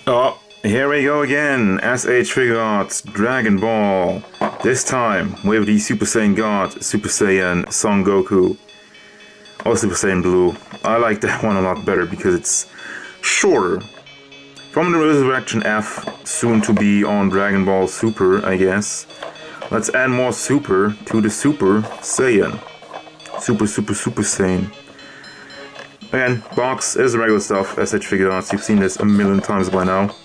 Oh, here we go again. S.H.Figuarts Dragon Ball. This time with the Super Saiyan God, Super Saiyan Son Goku. Or Super Saiyan Blue. I like that one a lot better because it's shorter. From the Resurrection F, soon to be on Dragon Ball Super, I guess. Let's add more Super to the Super Saiyan. Super Saiyan. Again, box is the regular stuff, S.H.Figuarts. You've seen this a million times by now.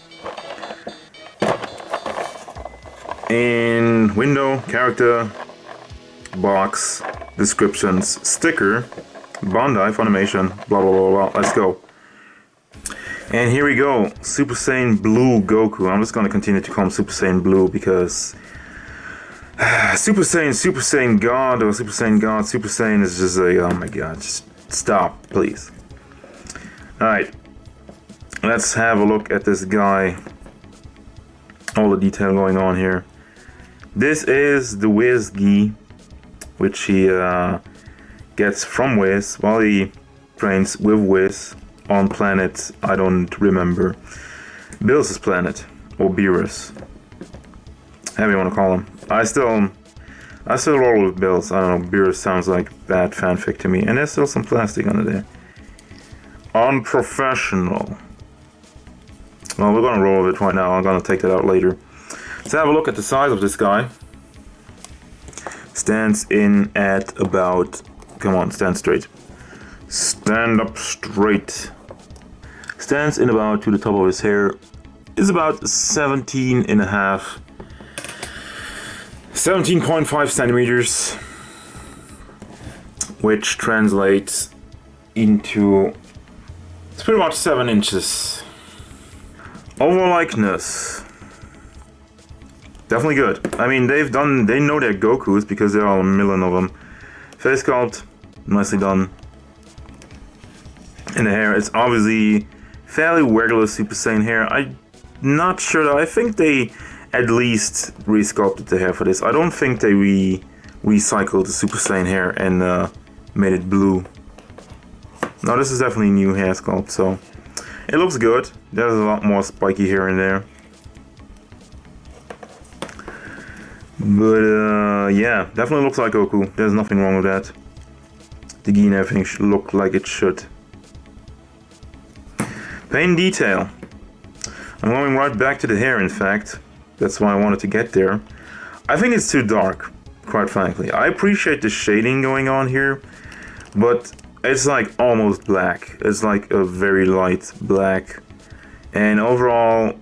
In window, character, box, descriptions, sticker, Bandai, Funimation, blah blah blah blah. Let's go. And here we go, Super Saiyan Blue Goku. I'm just gonna continue to call him Super Saiyan Blue because Super Saiyan God, or Super Saiyan God, Super Saiyan is just a, oh my god, just stop, please. Alright, let's have a look at this guy. All the detail going on here. This is the Wiz Gi, which he gets from Wiz while he trains with Wiz on planet, I don't remember, Bills' planet, or Beerus, however you want to call him. I still roll with Bills. I don't know, Beerus sounds like bad fanfic to me, and there's still some plastic under there. Unprofessional. Well, we're gonna roll with it right now. I'm gonna take that out later. Let's have a look at the size of this guy. Stands in at about, come on, stand straight. Stand up straight. Stands in about to the top of his hair. Is about 17.5 centimeters, which translates into, it's pretty much 7 inches. Overall likeness, definitely good. I mean, they know their Gokus because there are a million of them. Face sculpt, nicely done. And the hair, it's obviously fairly regular Super Saiyan hair. I'm not sure though. I think they at least resculpted the hair for this. I don't think they recycled the Super Saiyan hair and made it blue. No, this is definitely new hair sculpt, so it looks good. There's a lot more spiky here and there. But yeah, definitely looks like Goku. There's nothing wrong with that. The gi and everything should look like it should. Paint detail. I'm going right back to the hair, in fact. That's why I wanted to get there. I think it's too dark, quite frankly. I appreciate the shading going on here, but it's like almost black. It's like a very light black. And overall,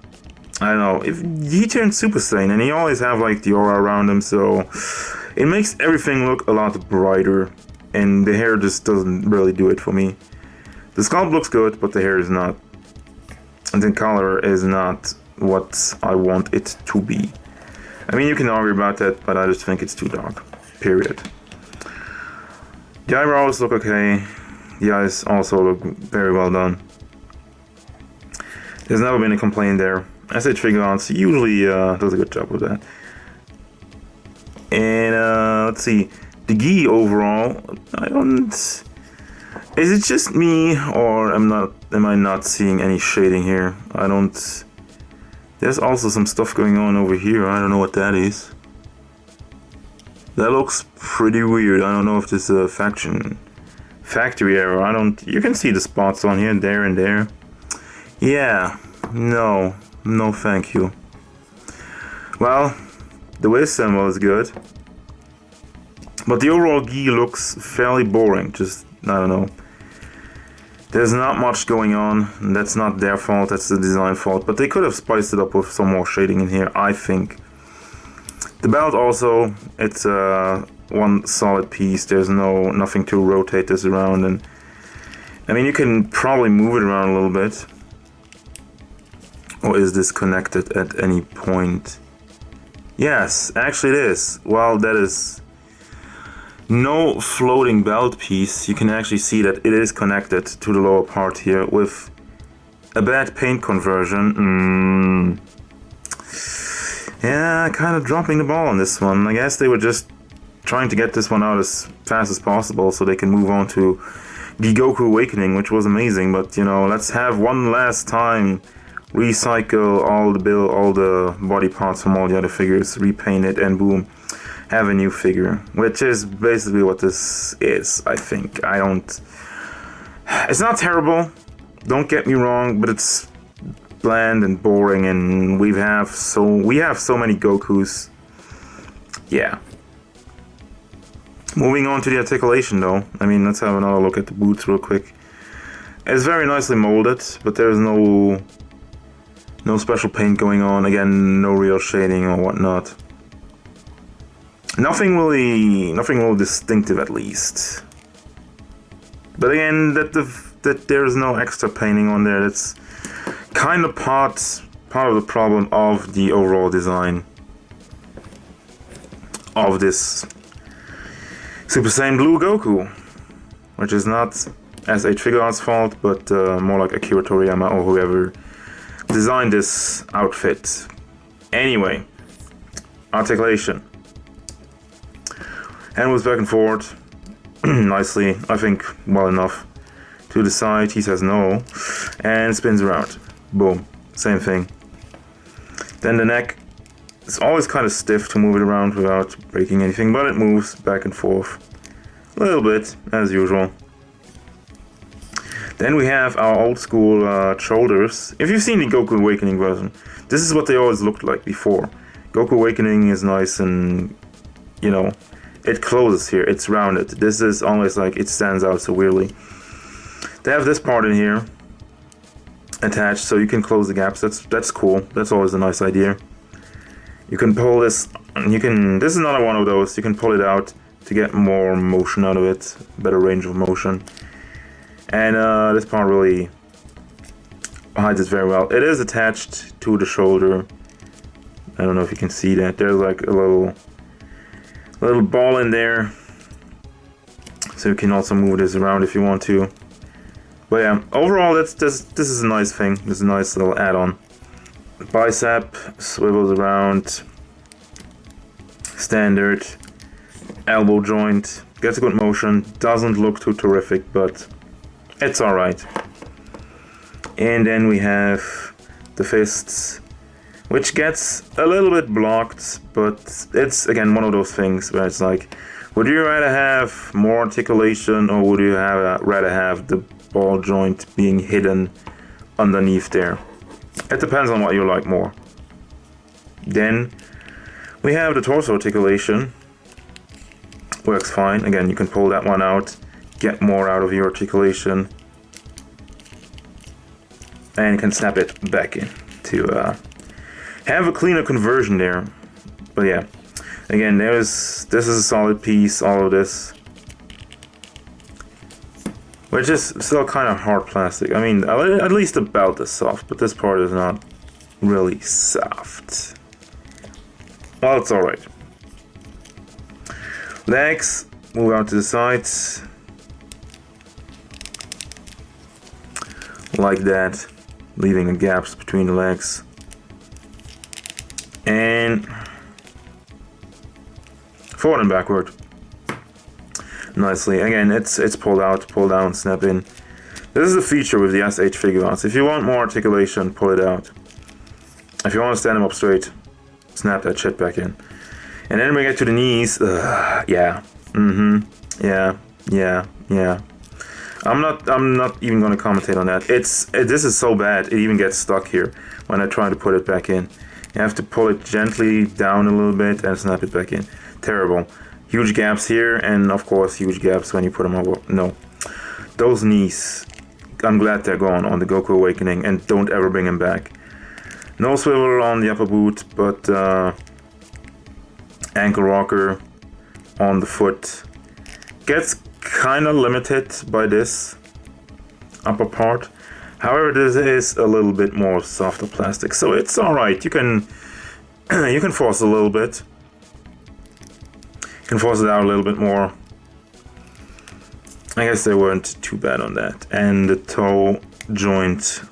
I don't know, if he turned Super Saiyan, and he always have like the aura around him, so it makes everything look a lot brighter, and the hair just doesn't really do it for me. The sculpt looks good, but the hair is not. And the color is not what I want it to be. I mean, you can argue about that, but I just think it's too dark. Period. The eyebrows look okay. The eyes also look very well done. There's never been a complaint there. S.H.Figuarts usually does a good job with that. And let's see. The gi overall, I don't... Is it just me, or am I not seeing any shading here? I don't... There's also some stuff going on over here. I don't know what that is. That looks pretty weird. I don't know if this is a factory error. You can see the spots on here, there and there. Yeah, no thank you. Well, the Wiz symbol is good. But the overall gi looks fairly boring, just, I don't know. There's not much going on, and that's not their fault, that's the design fault. But they could have spiced it up with some more shading in here, I think. The belt also, it's one solid piece. There's nothing to rotate this around, and I mean, you can probably move it around a little bit. Or is this connected at any point? Yes, actually it is. Well, that is no floating belt piece. You can actually see that it is connected to the lower part here with a bad paint conversion. Yeah, kind of dropping the ball on this one. I guess they were just trying to get this one out as fast as possible so they can move on to the Goku Awakening, which was amazing. But, you know, let's have one last time recycle all the body parts from all the other figures, repaint it, and boom, have a new figure. Which is basically what this is, I think. It's not terrible, don't get me wrong, but it's bland and boring, and we have so many Gokus. Yeah. Moving on to the articulation though. I mean, let's have another look at the boots real quick. It's very nicely molded, but there's no special paint going on. Again, no real shading or whatnot. Nothing really distinctive at least. But again, that there's no extra painting on there. That's kind of part of the problem of the overall design of this Super Saiyan Blue Goku, which is not S.H.Figuarts' fault, but more like Akira Toriyama or whoever designed this outfit. Anyway, articulation. Hand moves back and forth nicely, I think well enough. To the side, he says no, and spins around. Boom, same thing. Then the neck. It's always kind of stiff to move it around without breaking anything, but it moves back and forth a little bit, as usual. Then we have our old school shoulders. If you've seen the Goku Awakening version, this is what they always looked like before. Goku Awakening is nice and, you know, it closes here, it's rounded. This is almost like it stands out so weirdly. They have this part in here attached so you can close the gaps. That's cool. That's always a nice idea. You can pull this, this is another one of those, you can pull it out to get more motion out of it, better range of motion. And this part really hides it very well. It is attached to the shoulder. I don't know if you can see that. There's like a little ball in there. So you can also move this around if you want to. But yeah, overall this is a nice thing. This is a nice little add-on. Bicep swivels around, standard, elbow joint, gets a good motion, doesn't look too terrific, but it's alright. And then we have the fists, which gets a little bit blocked, but it's again one of those things where it's like, would you rather have more articulation or would you rather have the ball joint being hidden underneath there? It depends on what you like more. Then we have the torso articulation. Works fine. Again, you can pull that one out, get more out of your articulation, and you can snap it back in to have a cleaner conversion there. But yeah, again, this is a solid piece, all of this. Which is still kind of hard plastic. I mean, at least the belt is soft, but this part is not really soft. Well, it's alright. Legs, move out to the sides. Like that, leaving the gaps between the legs. And forward and backward. Nicely. Again, it's pulled out, pull down, snap in. This is a feature with the S.H.Figuarts. If you want more articulation, pull it out. If you want to stand them up straight, snap that shit back in. And then we get to the knees. Yeah. Yeah. I'm not even going to commentate on that. This is so bad. It even gets stuck here when I try to put it back in. You have to pull it gently down a little bit and snap it back in. Terrible. Huge gaps here, and of course huge gaps when you put them over. No. Those knees, I'm glad they're gone on the Goku Awakening, and don't ever bring them back. No swivel on the upper boot, but ankle rocker on the foot. Gets kind of limited by this upper part. However, this is a little bit more softer plastic, so it's alright. You can force a little bit. Can force it out a little bit more. I guess they weren't too bad on that. And the toe joint.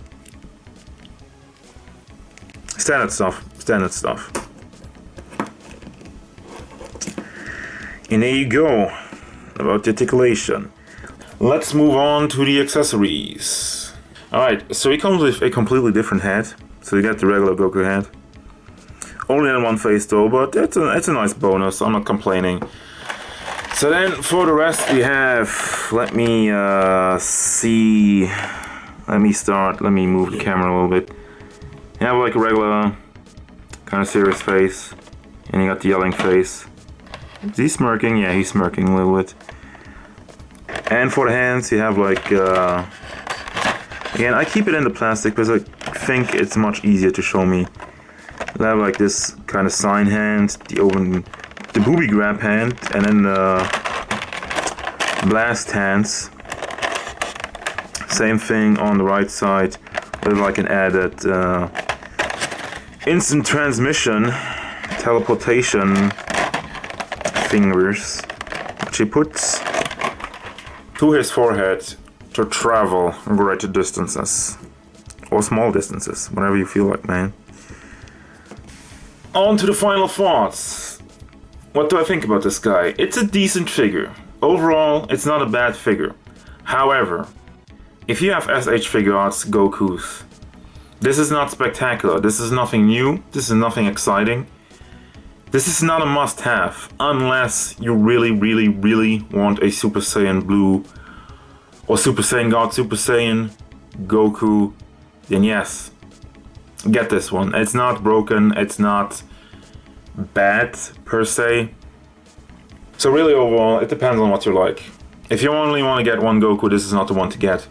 Standard stuff. And there you go. About the articulation. Let's move on to the accessories. Alright, so he comes with a completely different head. So you get the regular Goku head. Only in one face though, but it's a nice bonus. I'm not complaining. So then for the rest we have, let me see, let me move the camera a little bit. You have like a regular kind of serious face, and you got the yelling face. Is he smirking? Yeah, he's smirking a little bit. And for the hands you have like, again I keep it in the plastic because I think it's much easier to show me. You have like this kind of sign hand, the booby grab hand, and then the blast hands. Same thing on the right side with like an added instant transmission, teleportation fingers, which he puts to his forehead to travel great distances. Or small distances, whatever you feel like, man. On to the final thoughts. What do I think about this guy? It's a decent figure. Overall, it's not a bad figure. However, if you have S.H.Figuarts Gokus, this is not spectacular. This is nothing new. This is nothing exciting. This is not a must-have unless you really, really, really want a Super Saiyan Blue or Super Saiyan God, Super Saiyan Goku. Then yes, get this one. It's not broken. It's not bad per se. So really overall, it depends on what you like. If you only want to get one Goku, this is not the one to get.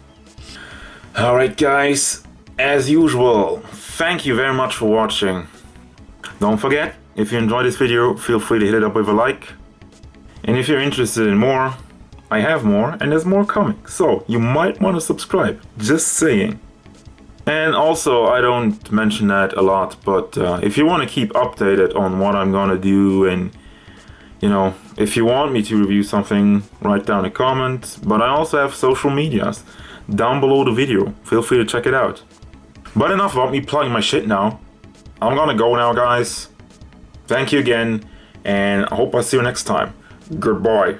Alright guys, as usual, thank you very much for watching. Don't forget, if you enjoyed this video, feel free to hit it up with a like. And if you're interested in more, I have more and there's more coming. So you might want to subscribe, just saying. And also, I don't mention that a lot, but if you want to keep updated on what I'm gonna do, and you know, if you want me to review something, write down a comment. But I also have social medias down below the video. Feel free to check it out. But enough about me plugging my shit now. I'm gonna go now, guys. Thank you again, and I hope I see you next time. Goodbye.